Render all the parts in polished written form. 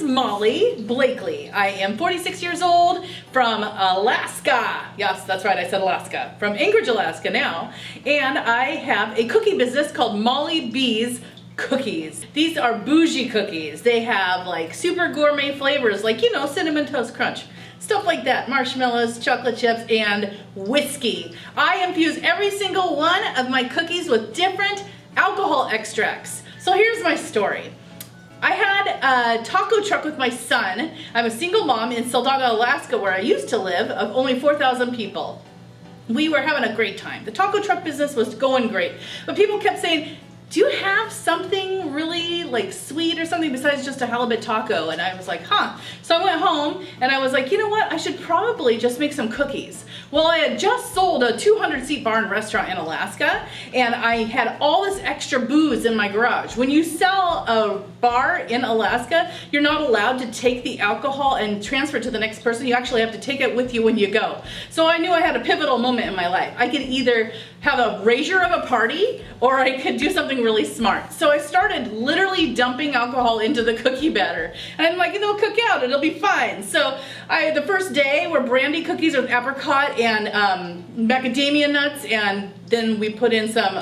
Molly Blakely. I am 46 years old from Alaska. Yes, that's right, I said Alaska. From Anchorage, Alaska now. And I have a cookie business called Molly B's Cookies. These are bougie cookies. They have like super gourmet flavors like, you know, Cinnamon Toast Crunch. Stuff like that, marshmallows, chocolate chips, and whiskey. I infuse every single one of my cookies with different alcohol extracts. So here's my story. I had a taco truck with my son. I'm a single mom in Soldado, Alaska, where I used to live, of only 4,000 people. We were having a great time. The taco truck business was going great, but people kept saying, do you have something really like sweet or something besides just a halibut taco? And I was like, huh. So I went home and I was like, you know what? I should probably just make some cookies. Well, I had just sold a 200-seat bar and restaurant in Alaska, and I had all this extra booze in my garage. When you sell a bar in Alaska, you're not allowed to take the alcohol and transfer it to the next person. You actually have to take it with you when you go. So I knew I had a pivotal moment in my life. I could either have a rager of a party or I could do something really smart. So I started literally dumping alcohol into the cookie batter. And I'm like, it'll cook out, it'll be fine. So the first day were brandy cookies with apricot and macadamia nuts, and then we put in some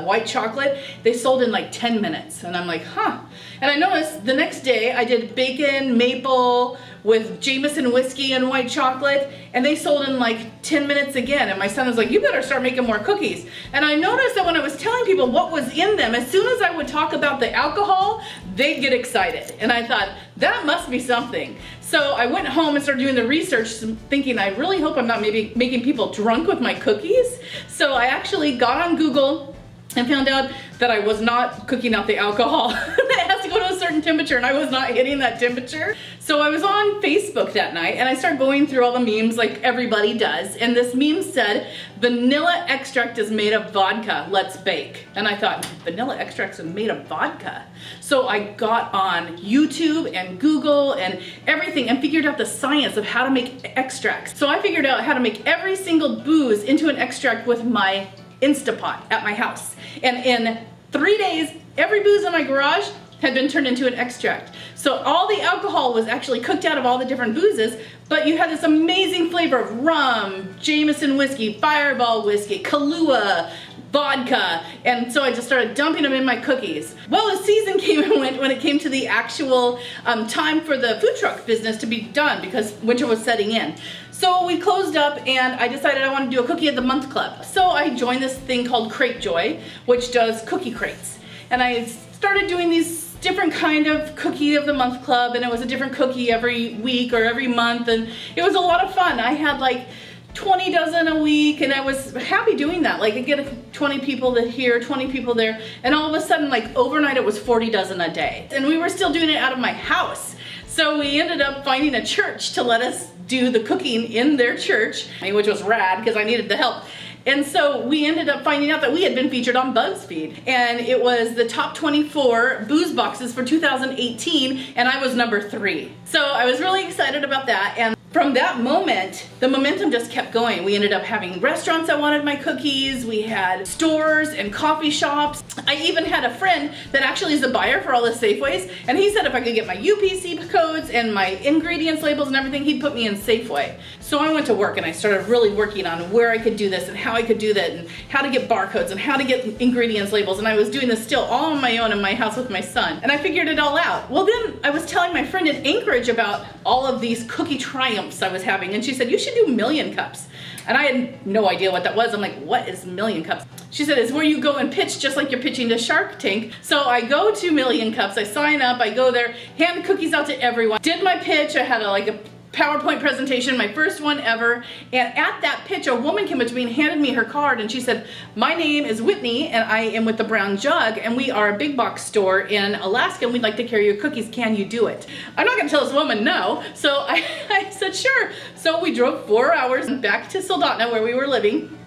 white chocolate. They sold in like 10 minutes. And I'm like, huh. And I noticed the next day I did bacon, maple, with Jameson whiskey and white chocolate, and they sold in like 10 minutes again. And my son was like, you better start making more cookies. And I noticed that when I was telling people what was in them, as soon as I would talk about the alcohol, they'd get excited. And I thought, that must be something. So I went home and started doing the research, thinking, I really hope I'm not maybe making people drunk with my cookies. So I actually got on Google and found out that I was not cooking out the alcohol. It has to go to a certain temperature, and I was not hitting that temperature. So I was on Facebook that night, and I started going through all the memes like everybody does, and this meme said, vanilla extract is made of vodka, let's bake. And I thought, vanilla extracts are made of vodka? So I got on YouTube and Google and everything and figured out the science of how to make extracts. So I figured out how to make every single booze into an extract with my Instapot at my house. And in 3 days, every booze in my garage had been turned into an extract. So all the alcohol was actually cooked out of all the different boozes, but you had this amazing flavor of rum, Jameson whiskey, Fireball whiskey, Kahlua, vodka, and so I just started dumping them in my cookies. Well, the season came and went when it came to the actual time for the food truck business to be done, because winter was setting in. So we closed up, and I decided I wanted to do a Cookie of the Month Club. So I joined this thing called Crate Joy, which does cookie crates. And I started doing these different kind of Cookie of the Month Club, and it was a different cookie every week or every month, and it was a lot of fun. I had like 20 dozen a week, and I was happy doing that. Like, I'd get 20 people here, 20 people there, and all of a sudden, like overnight, it was 40 dozen a day. And we were still doing it out of my house. So we ended up finding a church to let us do the cooking in their church, which was rad because I needed the help. And so we ended up finding out that we had been featured on BuzzFeed, and it was the top 24 booze boxes for 2018, and I was number 3. So I was really excited about that, and from that moment, the momentum just kept going. We ended up having restaurants that wanted my cookies. We had stores and coffee shops. I even had a friend that actually is a buyer for all the Safeways, and he said if I could get my UPC codes and my ingredients labels and everything, he'd put me in Safeway. So I went to work and I started really working on where I could do this and how I could do that and how to get barcodes and how to get ingredients labels, and I was doing this still all on my own in my house with my son, and I figured it all out. Well, then I was telling my friend in Anchorage about all of these cookie triumphs I was having, and she said, you should do Million Cups. And I had no idea what that was. I'm like, what is Million Cups? She said, it's where you go and pitch just like you're pitching to Shark Tank. So I go to Million Cups, I sign up, I go there, hand cookies out to everyone, did my pitch. I had a PowerPoint presentation, my first one ever, and at that pitch a woman came up to me and handed me her card, and she said, my name is Whitney and I am with the Brown Jug, and we are a big box store in Alaska and we'd like to carry your cookies, can you do it? I'm not gonna tell this woman no, so I said sure. So we drove 4 hours back to Soldotna where we were living,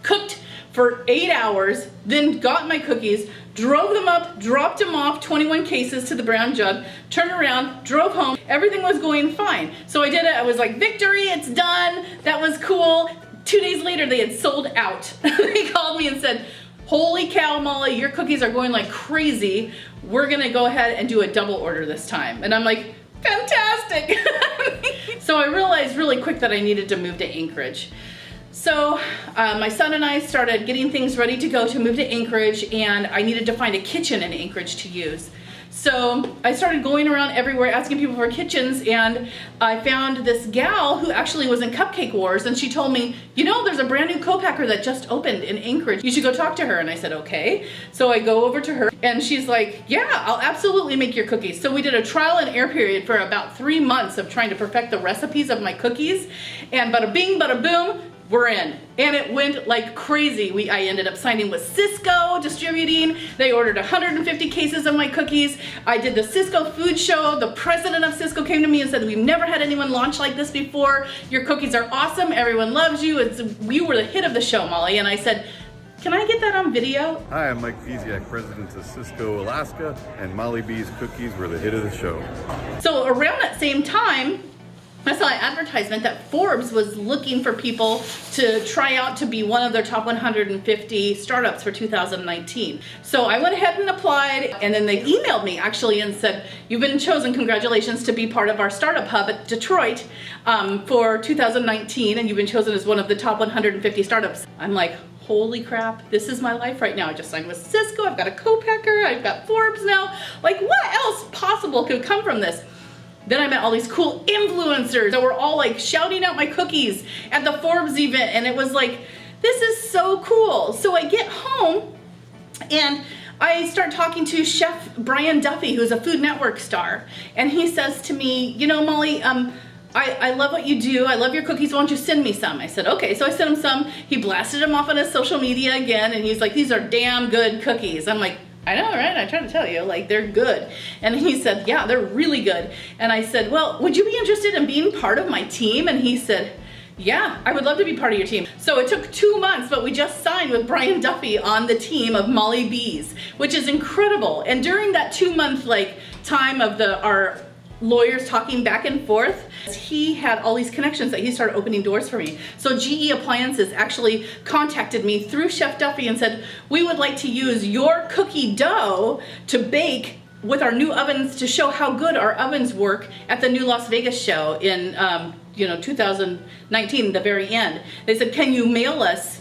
cooked for 8 hours, then got my cookies, drove them up, dropped them off, 21 cases to the Brown Jug, turned around, drove home. Everything was going fine. So I did it. I was like, victory, it's done. That was cool. 2 days later, they had sold out. They called me and said, holy cow, Molly, your cookies are going like crazy. We're gonna go ahead and do a double order this time. And I'm like, Fantastic. So I realized really quick that I needed to move to Anchorage. So my son and I started getting things ready to go to move to Anchorage, and I needed to find a kitchen in Anchorage to use. So I started going around everywhere asking people for kitchens, and I found this gal who actually was in Cupcake Wars, and she told me, you know, there's a brand new co-packer that just opened in Anchorage. You should go talk to her. And I said, okay. So I go over to her, and she's like, yeah, I'll absolutely make your cookies. So we did a trial and error period for about 3 months of trying to perfect the recipes of my cookies, and bada bing, bada boom, we're in. And it went like crazy. I ended up signing with Sysco Distributing. They ordered 150 cases of my cookies. I did the Sysco food show. The president of Sysco came to me and said, we've never had anyone launch like this before. Your cookies are awesome. Everyone loves you. You were the hit of the show, Molly. And I said, can I get that on video? Hi, I'm Mike Fiesiak, president of Sysco Alaska, and Molly B's cookies were the hit of the show. So around that same time, I saw an advertisement that Forbes was looking for people to try out to be one of their top 150 startups for 2019. So I went ahead and applied, and then they emailed me actually and said, you've been chosen, congratulations, to be part of our startup hub at Detroit for 2019, and you've been chosen as one of the top 150 startups. I'm like, holy crap, this is my life right now. I just signed with Sysco, I've got a co-packer, I've got Forbes now. Like, what else possible could come from this? Then I met all these cool influencers that were all like shouting out my cookies at the Forbes event, and it was like, this is so cool. So I get home and I start talking to Chef Brian Duffy, who's a Food Network star, and he says to me, you know, Molly, I love what you do. I love your cookies. Why don't you send me some? I said, okay. So I sent him some. He blasted them off on his social media again, and he's like, these are damn good cookies. I'm like, I know, right? I tried to tell you, like, they're good. And he said, yeah, they're really good. And I said, well, would you be interested in being part of my team? And he said, yeah, I would love to be part of your team. So it took 2 months, but we just signed with Brian Duffy on the team of Molly B's, which is incredible. And during that 2-month like time of our lawyers talking back and forth, he had all these connections that he started opening doors for me. So GE Appliances actually contacted me through Chef Duffy and said, we would like to use your cookie dough to bake with our new ovens to show how good our ovens work at the new Las Vegas show in 2019, the very end. They said, can you mail us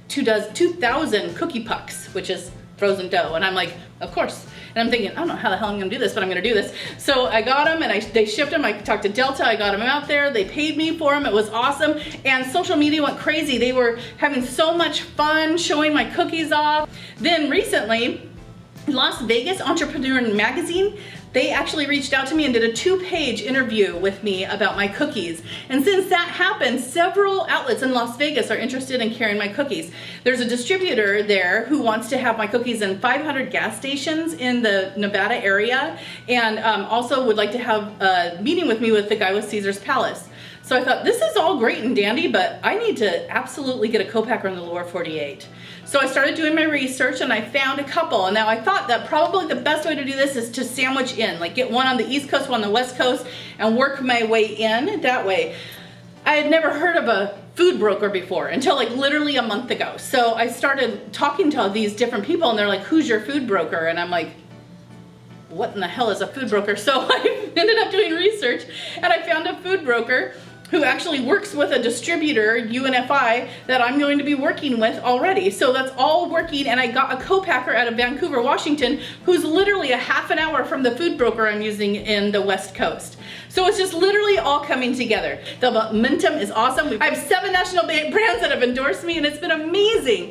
2,000 cookie pucks, which is frozen dough? And I'm like, of course. And I'm thinking, I don't know how the hell I'm gonna do this, but I'm gonna do this. So I got them, and they shipped them. I talked to Delta, I got them out there. They paid me for them, it was awesome. And social media went crazy. They were having so much fun showing my cookies off. Then recently, Las Vegas Entrepreneur Magazine, they actually reached out to me and did a 2-page interview with me about my cookies. And since that happened, several outlets in Las Vegas are interested in carrying my cookies. There's a distributor there who wants to have my cookies in 500 gas stations in the Nevada area, and also would like to have a meeting with me with the guy with Caesar's Palace. So I thought, this is all great and dandy, but I need to absolutely get a co-packer in the lower 48. So I started doing my research, and I found a couple. And now I thought that probably the best way to do this is to sandwich in, like get one on the East Coast, one on the West Coast, and work my way in that way. I had never heard of a food broker before until like literally a month ago. So I started talking to all these different people, and they're like, who's your food broker? And I'm like, what in the hell is a food broker? So I ended up doing research, and I found a food broker who actually works with a distributor, UNFI, that I'm going to be working with already. So that's all working, and I got a co-packer out of Vancouver, Washington, who's literally a half an hour from the food broker I'm using in the West Coast. So it's just literally all coming together. The momentum is awesome. I have 7 national brands that have endorsed me, and it's been amazing.